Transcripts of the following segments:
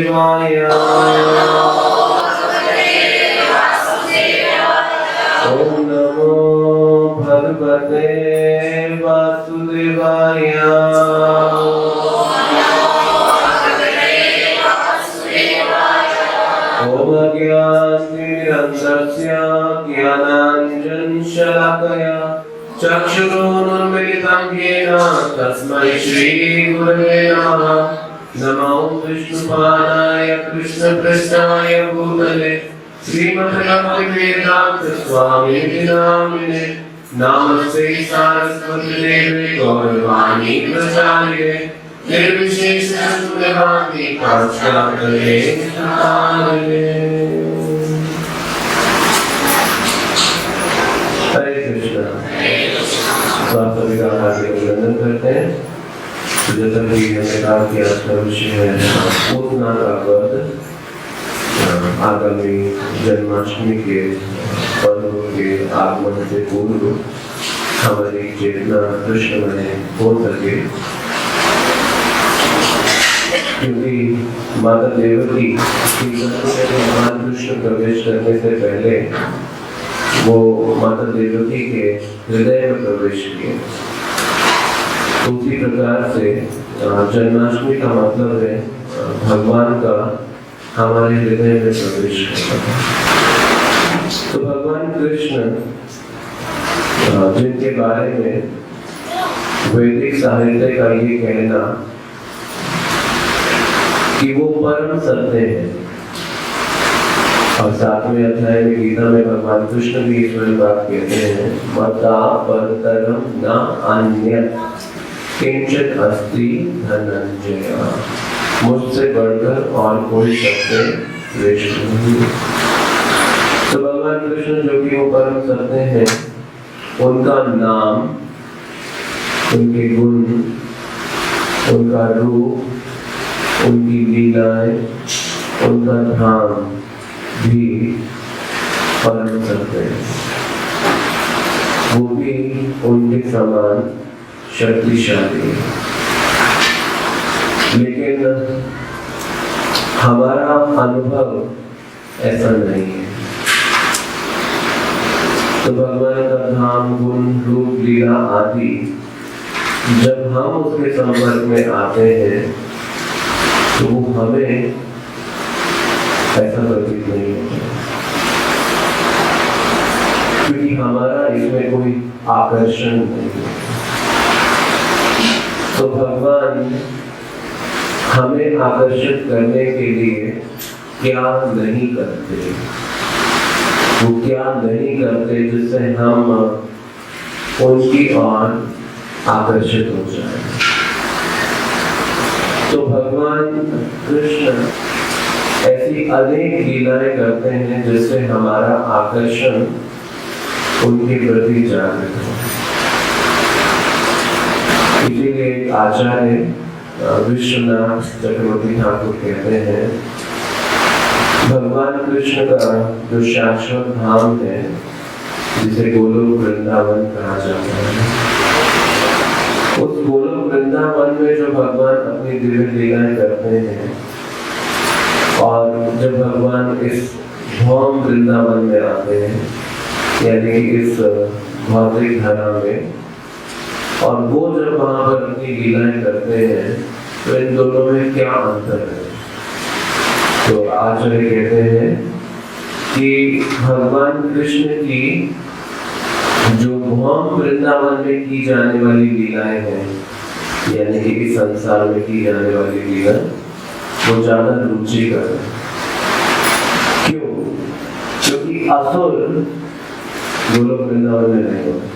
वासुदेवाय ओम नमो भगवते वासुदेवाय ओम अज्ञानतिमिरन्धस्य ज्ञानाञ्जनशलाकया चक्षुरुन्मीलितं येन तस्मै श्रीगुरवे नमः। नमो विष्णुपादाय कृष्णप्रेष्ठाय भूतले श्रीमद्भक्तिवेदान्त स्वामिने नामिने नमस्ते सारस्वती देवे गौरवाणी प्रचारिणे निर्विशेष शून्यवादी काष्ठाकरे हरे कृष्ण। सभी का अभिनंदन करते हैं। जैसा कि हमने कहा कि आज का विषय है पूतना का व्रत। आगामी जन्माष्टमी के पर्व के आगमन से पूर्व हमारी चेतना कृष्णमय हो सके, क्योंकि माता देवकी भगवान कृष्ण प्रवेश करने से पहले वो माता देवकी के हृदय में प्रवेश किए। उसी प्रकार से जन्माष्टमी का मतलब है भगवान का हमारे हृदय में प्रवेश करना। तो भगवान कृष्ण जिनके बारे में वैदिक साहित्य का ये कहना कि वो परम सत्य है, और 7वें अध्याय में गीता में भगवान कृष्ण भी ईश्वर बात कहते हैं, मता परतरम न अन्यत् किंचित अस्ति धनंजय, मुझसे बढ़कर और कोई सत्य श्रेष्ठ नहीं। तो भगवान कृष्ण जो कि वो परम सत्य हैं, उनका नाम, उनके गुण, उनका रूप, उनकी लीलाएं, उनका धाम भी परम सत्य है। वो भी उनके समान शक्तिशाली है। लेकिन हमारा अनुभव ऐसा नहीं है। तो भगवान का धाम, गुण, रूप, लीला आदि जब हम उसके संपर्क में आते हैं तो वो हमें ऐसा प्रतीत नहीं होता, क्योंकि हमारा इसमें कोई आकर्षण नहीं है। तो भगवान हमें आकर्षित करने के लिए क्या नहीं करते, वो क्या नहीं करते जिससे हम उनकी ओर आकर्षित हो जाए। तो भगवान कृष्ण ऐसी अनेक लीलाएं करते हैं जिससे हमारा आकर्षण उनके प्रति जागृत हो। इसीलिए आचार्य विश्वनाथ चक्रवर्ती ठाकुर कहते हैं भगवान कृष्ण का जो शाश्वत धाम है, जिसे गोलोक वृंदावन कहा जाता है, उस गोलोक वृंदावन में जो भगवान अपनी दिव्य लीलाएं करते हैं, और जब भगवान इस भौम वृंदावन में आते हैं, यानी इस भौतिक धरा में, और वो जब वहां पर अपनी लीलाएं करते हैं, तो इन दोनों में क्या अंतर है? तो आचार्य कहते हैं कि भगवान कृष्ण की जो भौम वृंदावन में की जाने वाली लीलाएं हैं, यानी कि इस संसार में की जाने वाली लीला, वो ज्यादा रुचिकर है। क्यों? क्योंकि असुर गोलोक वृंदावन में नहीं होते,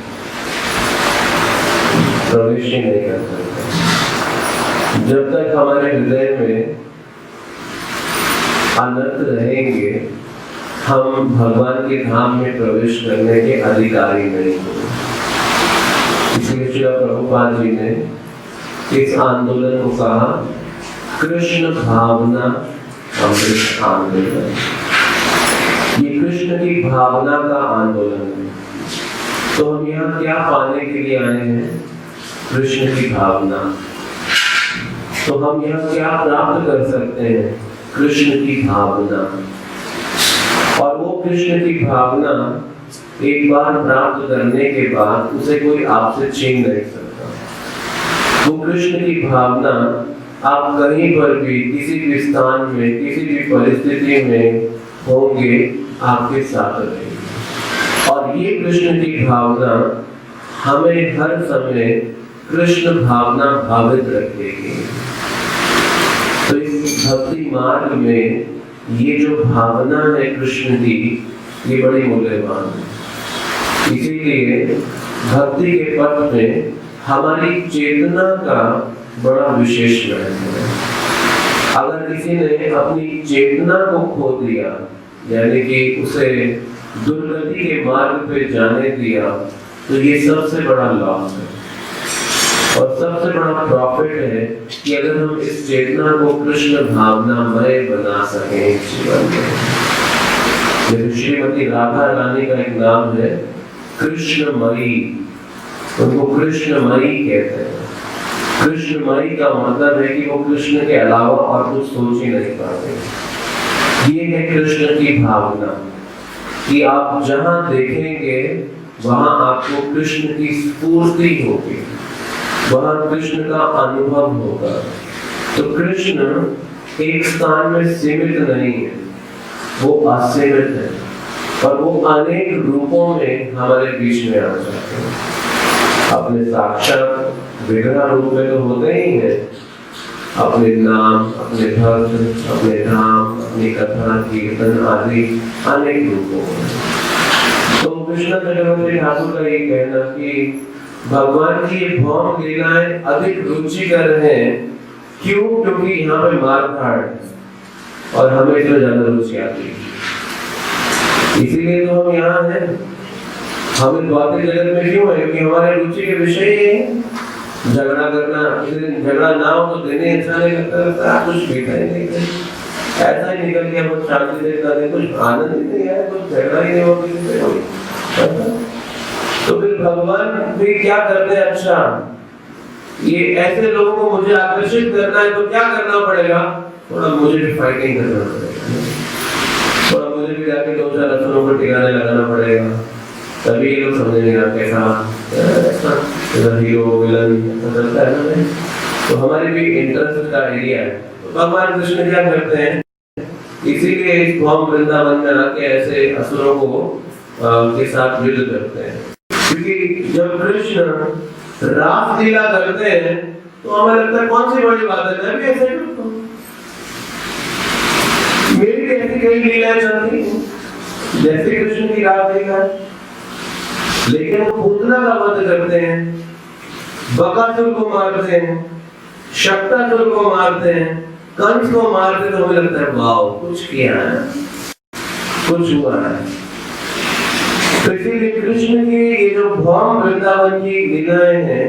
प्रवेश ही नहीं कर सकते। जब तक हमारे हृदय में अनंत रहेंगे, हम भगवान के धाम में प्रवेश करने के अधिकारी नहीं होंगे। इसलिए श्री प्रभुपाद जी ने इस आंदोलन को कहा कृष्ण भावना अमृत आंदोलन। ये कृष्ण की भावना का आंदोलन है। तो हम यहाँ क्या पाने के लिए आए हैं? कृष्ण की भावना। तो हम यहाँ क्या प्राप्त कर सकते हैं? कृष्ण की भावना। और वो कृष्ण की भावना एक बार प्राप्त करने के बाद उसे कोई आपसे छीन नहीं सकता। वो कृष्ण की भावना आप कहीं पर भी, किसी भी स्थान में, किसी भी परिस्थिति में होंगे, आपके साथ रहेगी। और ये कृष्ण की भावना हमें हर समय कृष्ण भावना भावित रखेगी। तो इस भक्ति मार्ग में ये जो भावना है कृष्ण की, ये बड़ी मूल्यवान है। इसीलिए भक्ति के पथ में हमारी चेतना का बड़ा विशेष महत्व है। अगर किसी ने अपनी चेतना को खो दिया, यानी कि उसे दुर्गति के मार्ग पे जाने दिया, तो ये सबसे बड़ा लॉस है। और सबसे बड़ा प्रॉफिट है कि अगर हम इस चेतना को कृष्ण भावनामय बना सकें जीवन में। जैसे श्रीमती राधा रानी का एक नाम है कृष्णमयी, उनको कृष्णमयी कहते हैं। कृष्णमयी का मतलब है कि वो कृष्ण के अलावा और कुछ सोच ही नहीं पाते। ये है कृष्ण की भावना कि आप जहां देखेंगे वहां आपको कृष्ण की स्फूर्ति होगी, वहां कृष्ण का अनुभव होगा। तो कृष्ण एक स्थान में सीमित नहीं है, वो असीमित है और वो अनेक रूपों में हमारे बीच में आ जाते हैं। अपने साक्षात विग्रह रूप में तो होते ही हैं, अपने नाम, अपने भक्त, अपने धाम, अपनी कथा कीर्तन आदि अनेक रूपों में। तो कृष्ण चक्रवर्ती ठाकुर का ये कहना कि भगवान की भौम लीलाएं अधिक रुचिकर हैं। क्यों? क्योंकि यहाँ पे मारधाड़ और हमें तो ज्यादा रुचि आती है, इसीलिए तो हम यहाँ हैं। हमें भौतिक जगत में क्यों है? क्योंकि हमारे रुचि के विषय ये है। झगड़ा करना, झगड़ा ना हो तो देने अच्छा नहीं लगता, कुछ मीठा ही नहीं है, ऐसा ही निकल गया, बहुत शांति से करने, कुछ आनंद ही नहीं है, कुछ झगड़ा ही नहीं हो किसी से। तो फिर भगवान भी क्या करते हैं? अच्छा, ये ऐसे लोगों को मुझे आकर्षित करना है तो क्या करना पड़ेगा? थोड़ा मुझे भी फाइटिंग करना पड़ेगा, थोड़ा मुझे भी जाके दो चार अफसरों को ठिकाने लगाना पड़ेगा, तभी ये लोग समझेंगे कैसा हीरो विलन चलता है ना। तो हमारी भी इंटरेस्ट का एरिया है। तो भगवान कृष्ण क्या करते हैं? इसीलिए इस भौम वृंदावन में आके ऐसे असुरों को के साथ युद्ध करते हैं। क्योंकि जब कृष्ण रास लीला करते हैं तो हमें लगता है कौन सी बड़ी बात है, मैं भी ऐसे करता हूं, मेरी भी ऐसी कई लीलाएं चलती हैं जैसे कृष्ण की रास लीला। लेकिन वो पूतना का वध करते हैं, बकासुर को मारते हैं, शक्तासुर को मारते हैं, कंस को मारते हैं, तो हमें लगता है वाह कुछ किया है, कुछ हुआ है। तो इसीलिए कृष्ण की ये जो भौम वृंदावन की लीलाएं हैं,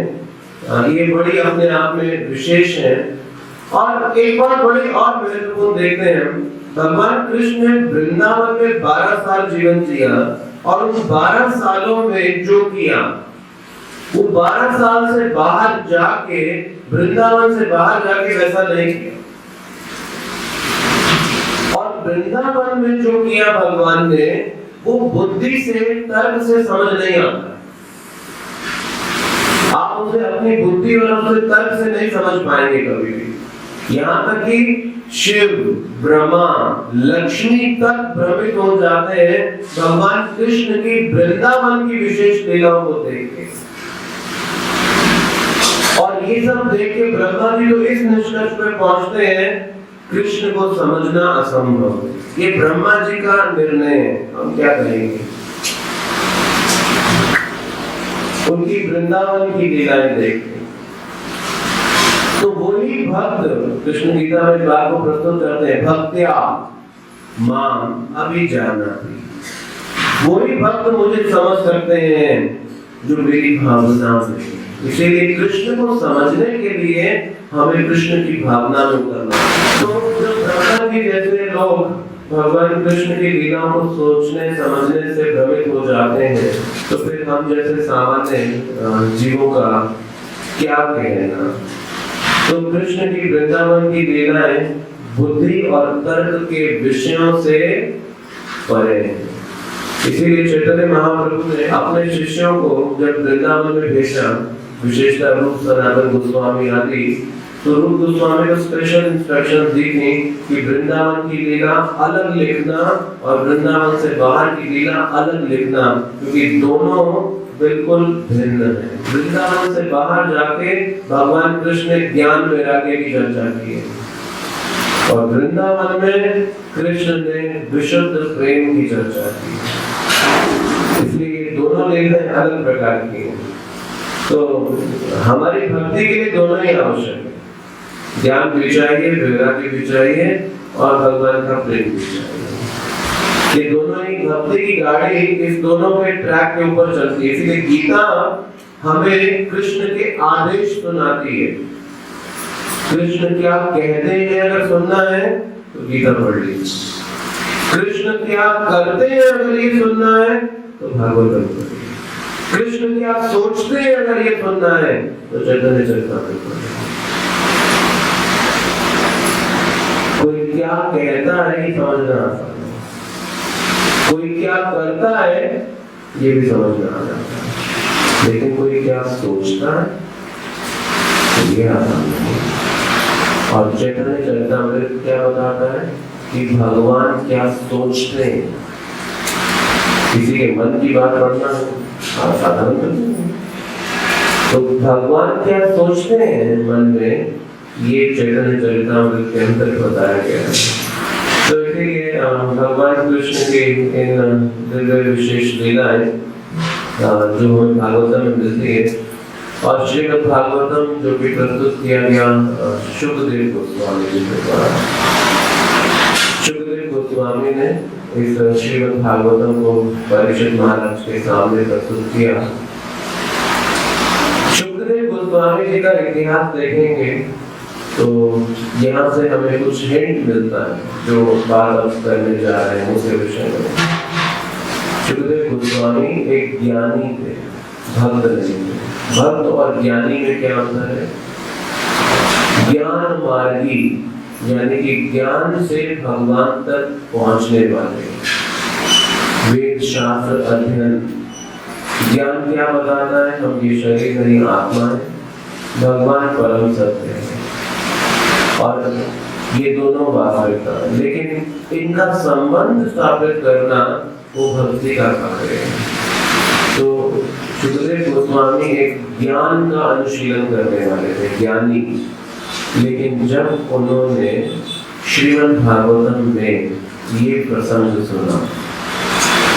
ये बड़ी अपने आप में विशेष है। और एक बात बड़ी और महत्वपूर्ण देखते हैं, भगवान कृष्ण ने वृंदावन में 12 साल जीवन जिया और उन 12 सालों में जो किया, वो 12 साल से बाहर जाके, वृंदावन से बाहर जाके वैसा नहीं किया। और वृंदावन में जो किया भगवान ने, वो बुद्धि से, तर्क से समझ नहीं आता। आप उसे अपनी बुद्धि और अपने तर्क से नहीं समझ पाएंगे कभी भी। यहाँ तक कि शिव, ब्रह्मा, लक्ष्मी तक भ्रमित हो जाते हैं भगवान कृष्ण की वृंदावन की विशेष लीलाओं को देख के। और ये सब देख के ब्रह्मा जी तो इस निष्कर्ष पे पहुंचते हैं, कृष्ण को समझना असंभव। ये ब्रह्मा जी का निर्णय है, हम क्या करेंगे? उनकी वृंदावन की लीलाएं देख के तो वही भक्त कृष्ण गीता में बात को प्रस्तुत करते हैं, भक्त्या माम अभिजानाति। वही भक्त मुझे समझ सकते हैं जो मेरी भावना में। इसीलिए कृष्ण को समझने के लिए हमें कृष्ण की भावना में उतरना। तो जब ब्रह्मा जी जैसे लोग भगवान कृष्ण की लीलाओं को सोचने समझने से भ्रमित हो जाते हैं, तो फिर हम जैसे सामान्य जीवों का क्या कहना। तो कृष्ण की वृंदावन की लीलाएं बुद्धि और तर्क के विषयों से परे हैं। इसीलिए चैतन्य महाप्रभु ने अपने शिष्यों को जब वृंदावन में भेजा, विशेषतः रूप सनातन गोस्वामी आदि, तो रूप गोस्वामी को स्पेशल इंस्ट्रक्शन दी थी कि वृंदावन की लीला अलग लिखना और वृंदावन से बाहर की लीला अलग लिखना, क्योंकि दोनों बिल्कुल भिन्न है। वृंदावन से बाहर जाके भगवान कृष्ण ने ज्ञान वैराग्य की चर्चा की है और वृंदावन में कृष्ण ने विशुद्ध प्रेम की चर्चा की, इसलिए दोनों लीलाएं अलग प्रकार की हैं। तो हमारी भक्ति के लिए दोनों ही आवश्यक है, ज्ञान भी चाहिए, वैराग्य भी चाहिए और भगवान का प्रेम भी चाहिए। ये दोनों ही भक्ति की गाड़ी इस दोनों के ट्रैक के ऊपर चलती है। इसलिए गीता हमें कृष्ण के आदेश सुनाती है। कृष्ण क्या कहते हैं अगर सुनना है तो गीता पढ़ लीजिए, कृष्ण क्या करते हैं अगर ये सुनना है तो भागवत पढ़िए, कृष्ण क्या सोचते हैं अगर ये सुनना है तो चैतन्य चरितामृत पढ़िए। कोई क्या कहता है ये समझना आसान है, कोई क्या करता है ये भी समझना आ जाता है, लेकिन कोई क्या सोचता है तो ये आसान नहीं। और चैतन्य चरितामृत क्या बताता है कि भगवान क्या सोचते हैं। किसी के मन की बात पढ़ना साधारण नहीं है, तो भगवान क्या सोचते हैं मन में, ये चैतन्य चरितामृत के अंदर बताया गया है। तो इसीलिए भगवान कृष्ण के इन दिव्य विशेष लीलाएं जो हमें भागवतम में मिलती है, और श्रीमद् भागवतम जो भी प्रस्तुत किया गया शुकदेव गोस्वामी जी के द्वारा। शुकदेव गोस्वामी ने इस श्रीमद् भागवतम को परीक्षित महाराज के सामने प्रस्तुत किया। शुकदेव गोस्वामी जी का इतिहास देखेंगे तो यहाँ से हमें कुछ हिंट मिलता है जो बात अब करने जा रहे हैं उसके विषय में। शुकदेव गोस्वामी एक ज्ञानी थे, भक्त नहीं थे। भक्त और ज्ञानी में क्या अंतर है? ज्ञान मार्गी यानी कि ज्ञान से भगवान तक पहुंचने वाले, वेद शास्त्र अध्ययन। ज्ञान क्या बताता है? हम ये शरीर नहीं आत्मा है, भगवान परम सत्य है और ये दोनों वास्तविकता है, लेकिन इनका संबंध स्थापित करना वो भक्ति का कार्य है। तो शुकदेव गोस्वामी एक ज्ञान का अनुशीलन करने वाले थे, ज्ञानी। लेकिन जब उन्होंने श्रीमद् भागवतम में ये प्रसंग सुना,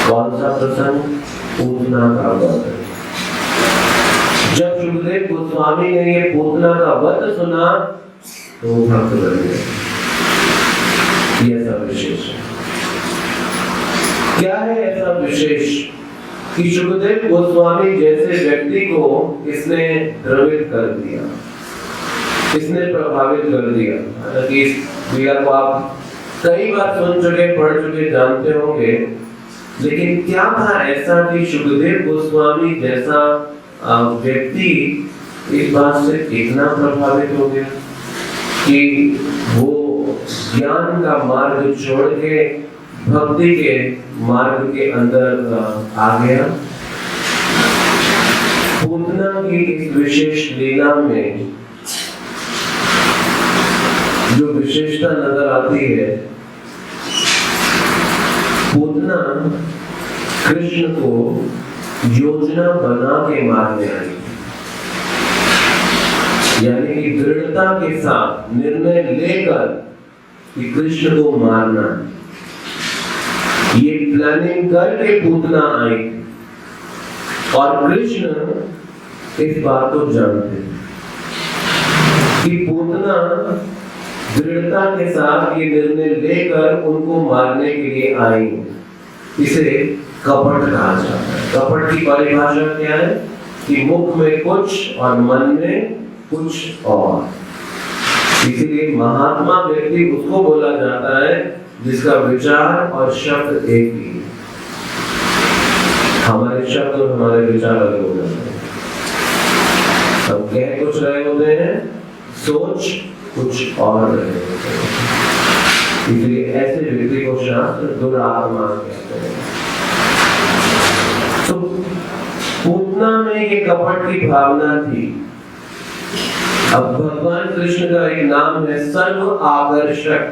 कौन सा प्रसंग? पूतना का वध। जब शुकदेव गोस्वामी ने ये पूतना का वध सुना तो भक्त बन गए। ये ऐसा विशेष है। क्या है ऐसा विशेष कि शुकदेव गोस्वामी जैसे व्यक्ति को इसने द्रवित कर दिया, इसने प्रभावित कर दिया। हालांकि इस क्रिया को आप कई बार सुन चुके, पढ़ चुके, जानते होंगे, लेकिन क्या था ऐसा कि शुकदेव गोस्वामी जैसा व्यक्ति इस बात से इतना प्रभावित हो गया कि वो ज्ञान का मार्ग छोड़ के भक्ति के मार्ग के अंदर आ गया। पूतना की इस विशेष लीला में जो विशेषता नजर आती है, पूतना कृष्ण को योजना बना के मारने आई, यानी कि दृढ़ता के साथ निर्णय लेकर कि कृष्ण को मारना, ये प्लानिंग करके पूतना आई। और कृष्ण इस बात को जानते कि पूतना दृढ़ता के साथ ये निर्णय लेकर उनको मारने के लिए आई। इसे कपट कहा जाता है। कपट की परिभाषा क्या है? कि मुख में कुछ और मन में कुछ और। इसीलिए महात्मा व्यक्ति उसको बोला जाता है जिसका विचार और शब्द एक ही है। हमारे शब्द और हमारे विचार अलग हो जाते हैं। हम कह कुछ रहे होते हैं, सोच कुछ और रहे होते हैं। इसलिए ऐसे व्यक्ति को शास्त्र दुरात्मा कहते हैं। तो पूतना में ये कपट की भावना थी। अब भगवान कृष्ण का एक नाम है सर्व आकर्षक।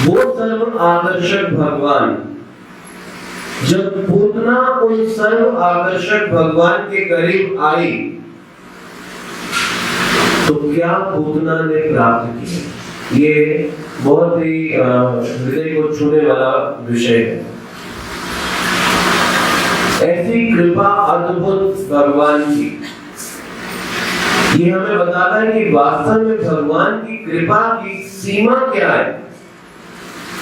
वो सर्व आकर्षक भगवान, जब पूतना उन सर्व आकर्षक भगवान के करीब आई तो क्या पूतना ने प्राप्त किया? ये बहुत ही हृदय को छूने वाला विषय है। ऐसी कृपा अद्भुत भगवान की, ये हमें बताता है कि वास्तव में भगवान की कृपा की सीमा क्या है।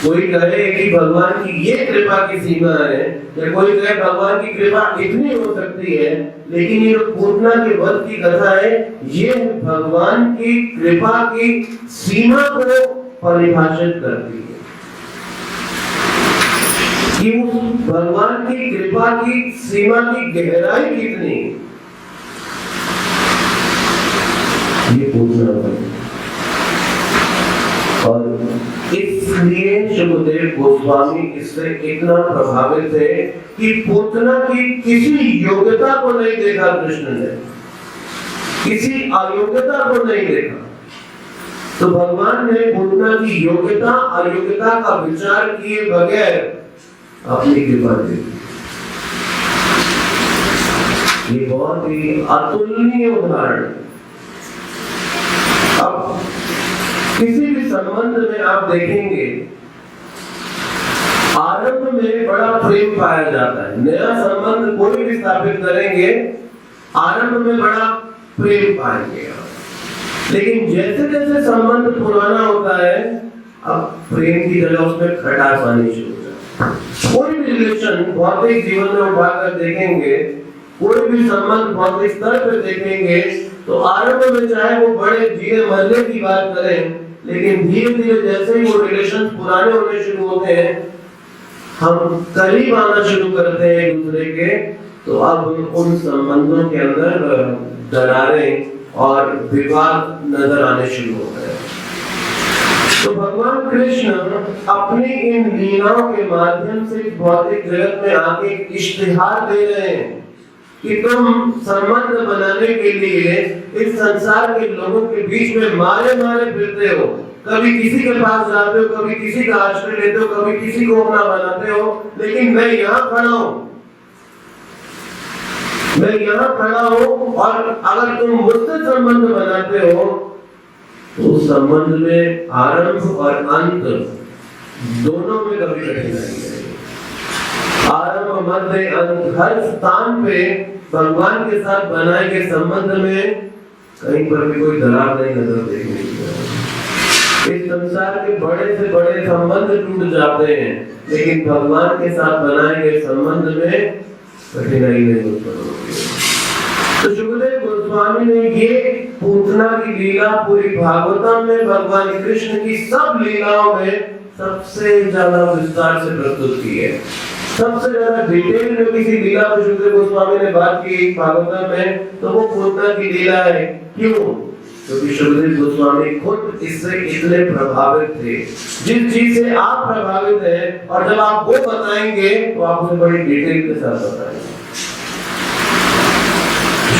कोई कहे कि भगवान की ये कृपा की सीमा है, या कोई कहे भगवान की कृपा इतनी हो सकती है, लेकिन ये पूतना के वध की कथा है, ये भगवान की कृपा की सीमा को परिभाषित करती है कि उस भगवान की कृपा की सीमा की गहराई कितनी है। ये पूतना है। और इसलिए सुखदेव गोस्वामी इससे इतना प्रभावित है कि पूतना की किसी योग्यता को नहीं देखा कृष्ण ने, किसी अयोग्यता को नहीं देखा। तो भगवान ने पूतना की योग्यता अयोग्यता का विचार किए बगैर अपनी कृपा दी। ये बहुत ही अतुलनीय उदाहरण। अब किसी भी संबंध में आप देखेंगे, आरंभ में बड़ा प्रेम पाया जाता है। नया संबंध कोई भी स्थापित करेंगे, आरंभ में बड़ा प्रेम पाएंगे, लेकिन जैसे जैसे संबंध पुराना होता है, अब प्रेम की जगह उसमें खटास आनी शुरू हो जाती है। कोई भी रिलेशन भौतिक जीवन में उठाकर देखेंगे, कोई भी संबंध भौतिक स्तर पर देखेंगे, तो आरंभ में चाहे वो बड़े जीने मरने की बात करें, लेकिन धीरे धीरे जैसे ही वो रिलेशन पुराने होने शुरू होते हैं, हम करीब आना शुरू करते हैं एक दूसरे के, तो अब उन संबंधों के अंदर दरारें और विवाद नजर आने शुरू होते हैं। तो भगवान कृष्ण अपनी इन लीलाओं के माध्यम से भौतिक जगत में आके इश्तिहार दे रहे हैं कि तुम संबंध बनाने के लिए इस संसार के लोगों के बीच में मारे मारे फिरते हो। कभी किसी के पास जाते हो, कभी किसी का आश्रय लेते हो, कभी किसी को अपना बनाते हो, लेकिन मैं यहाँ खड़ा हूँ, मैं यहाँ खड़ा हूँ, और अगर तुम मुझसे संबंध बनाते हो तो उस संबंध में आरंभ और अंत दोनों में कभी कठिनाई है। आरंभ मध्य अंत हर स्थान पे भगवान के साथ बनाए गए संबंध में कहीं पर भी कोई दरार नहीं नजर देखने की। इस संसार के बड़े से बड़े संबंध टूट जाते हैं, लेकिन भगवान के साथ बनाए गए संबंध में कठिनाई नहीं उत्पन्न होती। तो सुखदेव गोस्वामी ने ये पूतना की लीला पूरी भागवतम में भगवान कृष्ण की सब लीलाओं में सबसे ज्यादा विस्तार से प्रस्तुत की है। सबसे ज्यादा डिटेल में किसी लीला को सुखदेव गोस्वामी ने बात की भागवतम में, तो वो पूतना की लीला है। क्यों? क्योंकि सुखदेव गोस्वामी खुद इससे इतने प्रभावित थे। जिस चीज से आप प्रभावित हैं, और जब आप वो बताएंगे तो आप उसे बड़ी डिटेल के साथ बताएंगे।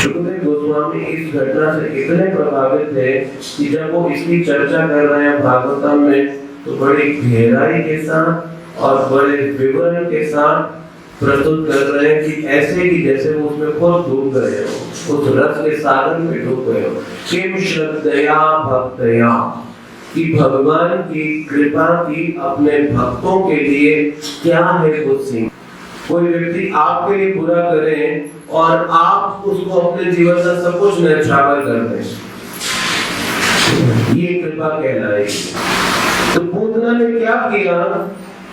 सुखदेव गोस्वामी इस घटना से इतने प्रभावित थे कि जब वो इसकी चर्चा कर रहे हैं भागवतम में, तो बड़ी गहराई के साथ और बड़े विवरण के साथ प्रस्तुत कर रहे हैं कि ऐसे कि जैसे वो उसमें खुद डूब गए हो, उस रस के सागर में डूब गए हो। किम श्रद्धया भक्तया, कि भगवान की कृपा की अपने भक्तों के लिए क्या है वो सीमा। कोई व्यक्ति आपके लिए बुरा करे और आप उसको अपने जीवन का सब कुछ न्यौछावर कर दें, ये कृपा कहलाएगी। तो पूतना ने क्या किया?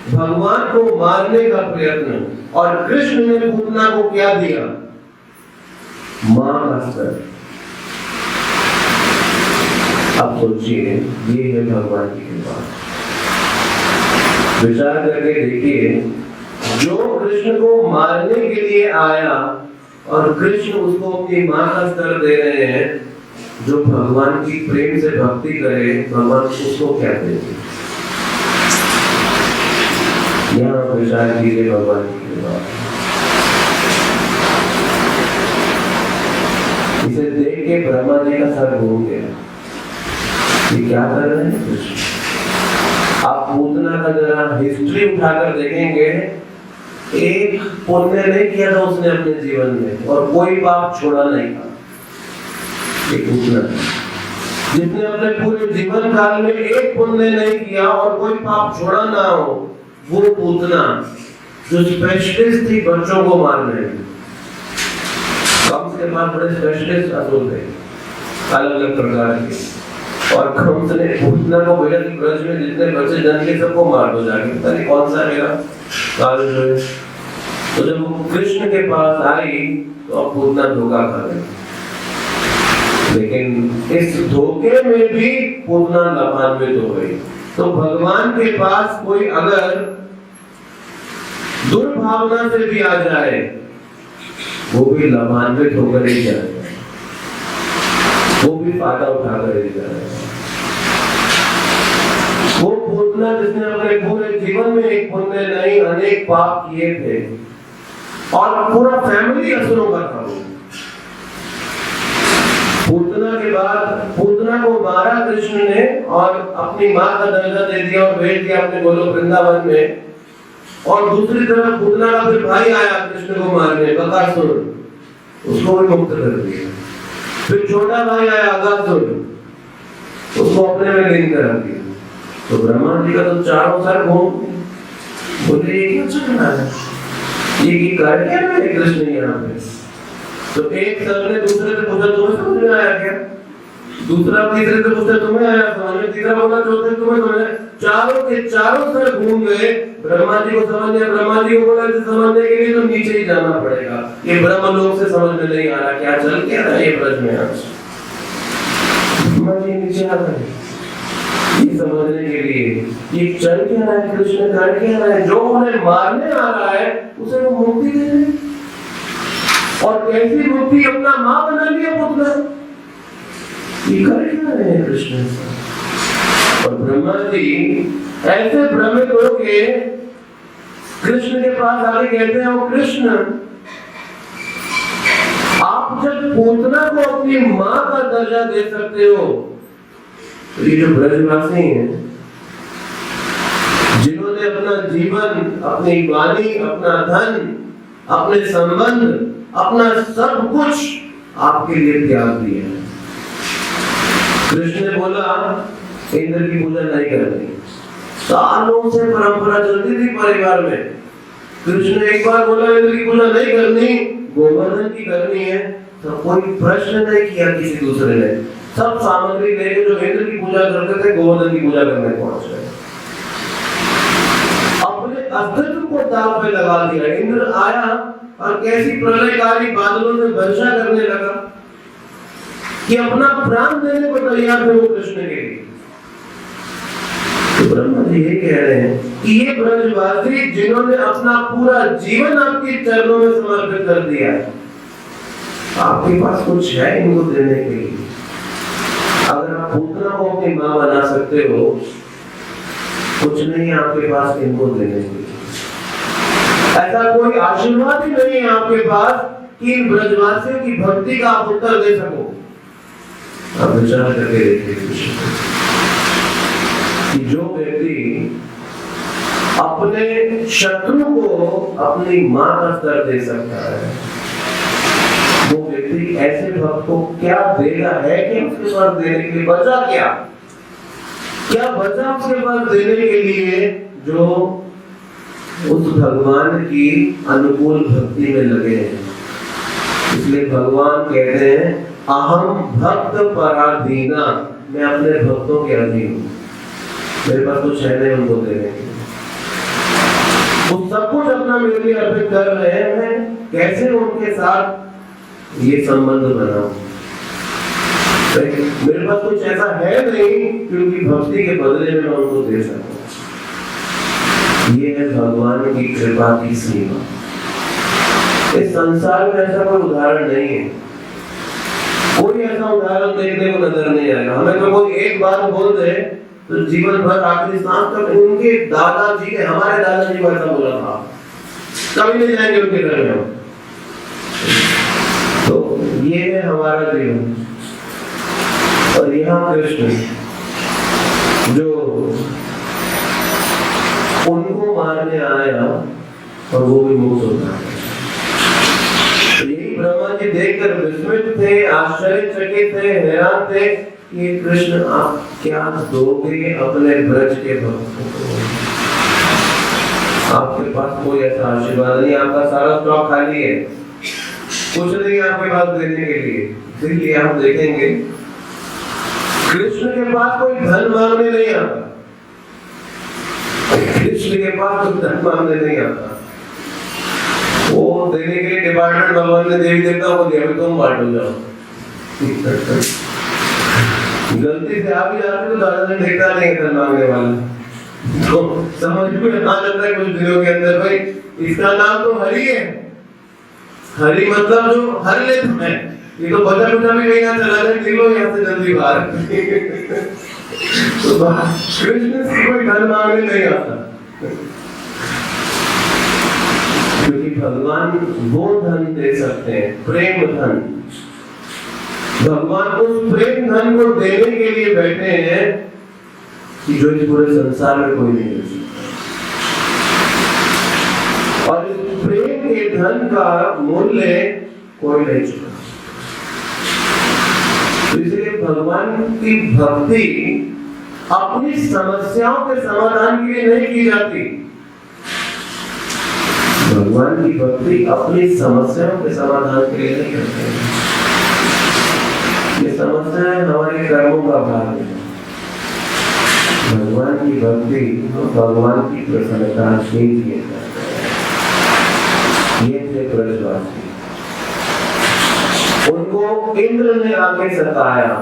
भगवान को मारने का प्रयत्न, और कृष्ण ने पूतना को क्या दिया? मां का स्तर। अब सोचिए, ये है भगवान की कृपा। विचार करके देखिए, जो कृष्ण को मारने के लिए आया और कृष्ण उसको अपनी मां का स्तर दे रहे हैं, जो भगवान की प्रेम से भक्ति करे, भगवान उसको क्या देंगे? यहाँ विचार कीजिए भगवान की कृपा। इसे देख के ब्रह्मा जी का सर घूम गया, ये क्या कर रहे हैं? आप पूतना का जरा हिस्ट्री उठाकर देखेंगे, एक पुण्य नहीं किया था उसने अपने जीवन में और कोई पाप छोड़ा नहीं था। एक पूतना जिसने अपने पूरे जीवन काल में एक पुण्य नहीं किया और कोई पाप छोड़ा ना हो, वो पूतना जो स्पेशलिस्ट थी बच्चों को मारने में। कंस के पास बड़े स्पेशलिस्ट असुर थे अलग अलग प्रकार के, और कंस ने पूतना को बोला कि ब्रज में जितने बच्चे जन्म के सबको मार दो जाके, पता नहीं कौन सा मेरा काल जो है। तो जब वो कृष्ण के पास आई तो पूतना धोखा खा गई, लेकिन इस धोखे में भी पूतना लाभान्वित हो गई। तो भगवान के पास कोई अगर दुर्भावना से भी आ जाए, वो भी लाभान्वित होकर ही जाएगा, वो भी फायदा उठाकर ही जाएगा। वो पूतना जिसने अपने पूरे जीवन में एक पुण्य नहीं अनेक पाप किए थे और पूरा फैमिली असुरों का था। पूतना के बाद पूतना को मारा कृष्ण ने और अपनी मां का दर्जा दे दिया और भेज दिया अपने गोलोक वृंदावन में। और दूसरी तरफ पूतना का फिर भाई आया कृष्ण को मारने, बकासुर, उसको भी मुक्त कर दिया। फिर छोटा भाई आया अगासुर, उसको अपने में लीन कर दिया। तो ब्रह्मा जी का तो चारों सर घूम बोले ये क्या चल रहा है, ये कर क्या रहा है कृष्ण यहाँ पे? तो एक सर ने दूसरे से पूछा तुम्हें समझ में आया क्या? दूसरा तीसरे से पूछा तुम्हें आया समझ में? तीसरा बोला चौथे तुम्हें समझ में? चारों के चारों सर घूम गए, ब्रह्मा जी को समझ में। ब्रह्मा जी को बोला इसे समझने के लिए तो नीचे ही जाना पड़ेगा, ये ब्रह्म लोक से समझ में नहीं आ रहा क्या चल क्या रहा है ये ब्रज में। आज ब्रह्मा जी नीचे आ गए ये समझने के लिए ये चल क्या रहा है, कृष्ण कर क्या रहा है, जो उन्हें मारने आ रहा है उसे वो मुक्ति दे रहे हैं। और कैसी मुक्ति, अपना मां बना लिया पुत्र, ये कर क्या रहे हैं कृष्ण? और ब्रह्मा जी ऐसे भ्रमित होके कृष्ण के पास आके कहते हैं, ओ कृष्ण, आप जब पूतना को अपनी मां का दर्जा दे सकते हो, तो ये जो ब्रजवासी हैं जिन्होंने अपना जीवन, अपनी वाणी, अपना धन, अपने संबंध, अपना सब कुछ आपके लिए त्याग दिया है। कृष्ण ने बोला इंद्र की पूजा नहीं करनी, सालों से परंपरा चलती थी परिवार में। कृष्ण ने एक बार बोला इंद्र की पूजा नहीं करनी, गोवर्धन की करनी है, तो कोई प्रश्न नहीं किया किसी दूसरे ने। सब सामग्री लेके जो इंद्र की पूजा करते थे गोवर्धन की पूजा करने पहुंच गए, अपने अस्तित्व को दांव पे लगा दिया। इंद्र आया और कैसी प्रलयकारी बादलों से वर्षा करने लगा कि अपना प्राण देने को तैयार थे वो कृष्ण के लिए। तो ब्रह्मा जी ये कह रहे हैं कि ये ब्रजवासी जिन्होंने अपना पूरा जीवन आपके चरणों में समर्पित कर दिया है, आपके पास कुछ है इनको देने के लिए? अगर आप पूतना को अपनी मां बना सकते हो, कुछ नहीं है आपके पास इनको देने के लिए। ऐसा कोई आशीर्वाद ही नहीं है आपके पास कि इन ब्रजवासियों की भक्ति का आप उत्तर दे सको। आप विचार करके देखिए कि जो व्यक्ति अपने शत्रु को अपनी मां का स्तर दे सकता है, वो व्यक्ति ऐसे भक्त को क्या देगा है कि उसके पास देने के लिए बचा क्या? क्या बचा उसके पास देने के लिए जो उस भगवान की अनुकूल भक्ति में लगे हैं? इसलिए भगवान कहते हैं अहम भक्त पराधीना, मैं अपने भक्तों के अधीन हूँ, मेरे पास कुछ है नहीं उनको देने के लिए। वो सब कुछ अपना मेरे लिए अर्पित कर रहे हैं, कैसे उनके साथ ये संबंध बनाऊं? मेरे पास कुछ ऐसा है नहीं क्योंकि भक्ति के बदले में मैं उनको दे सकूं। ये है भगवान की कृपा की सीमा। इस संसार में ऐसा कोई उदाहरण नहीं है। कोई ऐसा उदाहरण देखने को नजर नहीं आएगा। हमें तो कोई एक बात बोल दे तो जीवन भर आखिरी सांस तक उनके दादाजी ने, हमारे दादाजी को ऐसा बोला था, कभी नहीं जाएंगे उनके घर में। तो ये है हमारा जीवन। और यहाँ कृष्ण जो उनको मारने आया और वो भी मुक्त होता है। यही ब्रह्मा जी देखकर विस्मित थे, आश्चर्यचकित थे, हैरान थे कि कृष्ण आप क्या दोगे अपने ब्रज के भक्तों को? आपके पास कोई ऐसा आशीर्वाद नहीं, आपका सारा स्टॉक खाली है, कुछ नहीं आपके पास देने के लिए। इसलिए आप देखेंगे कृष्ण के पास कोई धन मांगने नहीं आता, कृष्ण के पास कोई धन मांगने नहीं आता। वो देने के लिए डिपार्टमेंट भगवान ने देवी देवता को दिया, तुम बांटो जाओ। गलती से आप ही जाते तो दादा ने देखता नहीं धन मांगने वाला, तो समझ में आ जाता है कुछ दिनों के अंदर, भाई इसका नाम तो हरि है। हरि मतलब जो हर लेता है, ये तो बचा बुचा भी नहीं चला जाए, निकलो यहाँ से जल्दी बाहर। तो कृष्ण से कोई धन मांगने नहीं आता, क्योंकि भगवान वो धन दे सकते हैं, प्रेम धन। भगवान उस प्रेम धन को देने के लिए बैठे हैं कि जो इस पूरे संसार में कोई नहीं दे सकता। और इस प्रेम के धन का मूल्य कोई नहीं चुका। तो इसलिए भगवान की भक्ति अपनी समस्याओं के समाधान के लिए नहीं की जाती। भगवान की भक्ति अपनी समस्याओं के समाधान के लिए नहीं करते हैं। ये समस्याएं हमारे कर्मों का भाग है। भगवान की भक्ति भगवान की प्रसन्नता के लिए करते हैं। ये थे ब्रजवासी, उनको इंद्र ने आके सताया,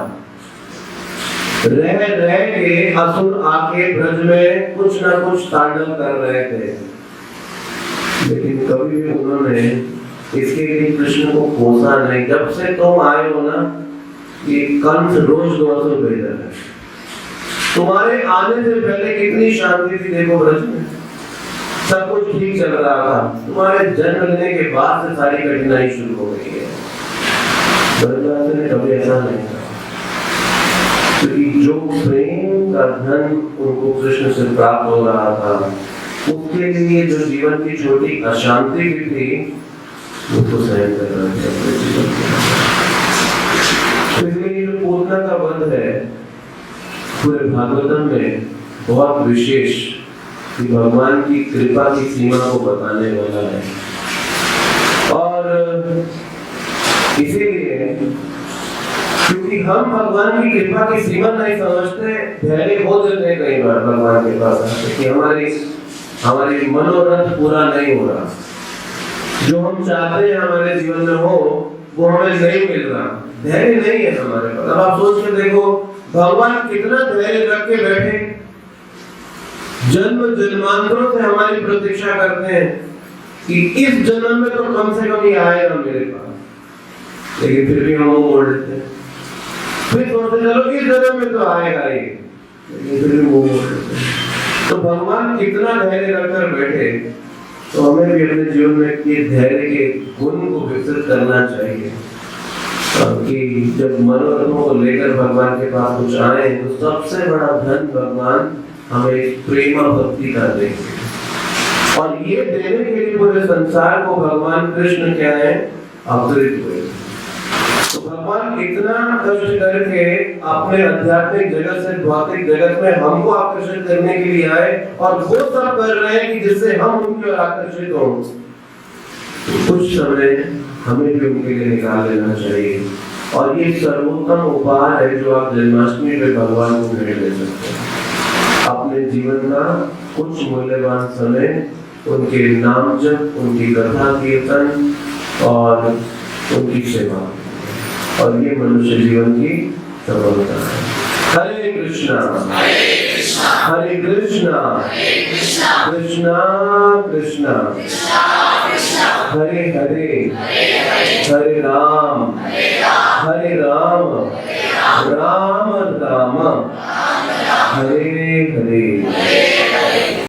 रह रह के असुर आके ब्रज में कुछ ना कुछ तांडव कर रहे थे, लेकिन कभी भी उन्होंने इसके लिए कृष्ण को कोसा नहीं। जब से तुम आए हो ना, ये कंस रोज 200 भेज रहा है। तुम्हारे आने से पहले कितनी शांति थी, देखो ब्रज में सब कुछ ठीक चल रहा था। तुम्हारे जन्म लेने के बाद से सारी कठिनाई शुरू हो गई है। ब्रजवासी ने कभी ऐसा नहीं कहा, क्योंकि जो प्रेम का धन उनको कृष्ण से प्राप्त हो रहा था, उसके लिए जो जीवन की छोटी अशांति भी थी, उसको सहन कर रहे थे। इसलिए जो पूतना का वध है पूरे भागवतम में बहुत विशेष, कि भगवान की कृपा की सीमा को बताने वाला है। और इसीलिए क्योंकि हम भगवान की कृपा की सीमा नहीं समझते, धैर्य हो जाते हैं कई बार भगवान के पास आके कि हमारी मनोरथ पूरा नहीं हो रहा, जो हम चाहते हैं हमारे जीवन में हो वो हमें नहीं मिल रहा, धैर्य नहीं है हमारे पास। अब आप सोच के देखो, भगवान कितना धैर्य रख के बैठे, जन्म जन्मांतरों से हमारी प्रतीक्षा करते हैं कि इस जन्म में तो कम से कम ये आएगा मेरे पास, लेकिन फिर भी हम वो मोड़ लेते हैं। फिर सोचते चलो इस जन्म में तो आएगा ये, लेकिन फिर भी वो मोड़ लेते हैं। तो भगवान कितना धैर्य रखकर बैठे, तो हमें भी अपने जीवन में ये धैर्य के गुण को विकसित करना चाहिए कि जब मनोरथों को लेकर भगवान के पास कुछ आए, तो सबसे बड़ा धन भगवान हमें प्रेम भक्ति का देंगे। और ये देने के लिए पूरे संसार को भगवान कृष्ण क्या है, अवतरित हुए। तो भगवान इतना कष्ट करके अपने आध्यात्मिक जगत से भौतिक जगत में हमको आकर्षित करने के लिए आए, और वो सब कर रहे हैं कि जिससे हम उनकी ओर आकर्षित हों। तो कुछ समय हमें भी उनके लिए निकाल लेना चाहिए, और ये सर्वोत्तम उपाय है जो आप जन्माष्टमी पे भगवान को भेंट दे सकते हैं। अपने जीवन का कुछ मूल्यवान समय उनके नाम जप, उनकी कथा कीर्तन और उनकी सेवा, और ये मनुष्य जीवन की सफलता है। हरे कृष्णा हरे कृष्णा कृष्णा कृष्णा हरे हरे हरे राम हरे राम राम राम हरे हरे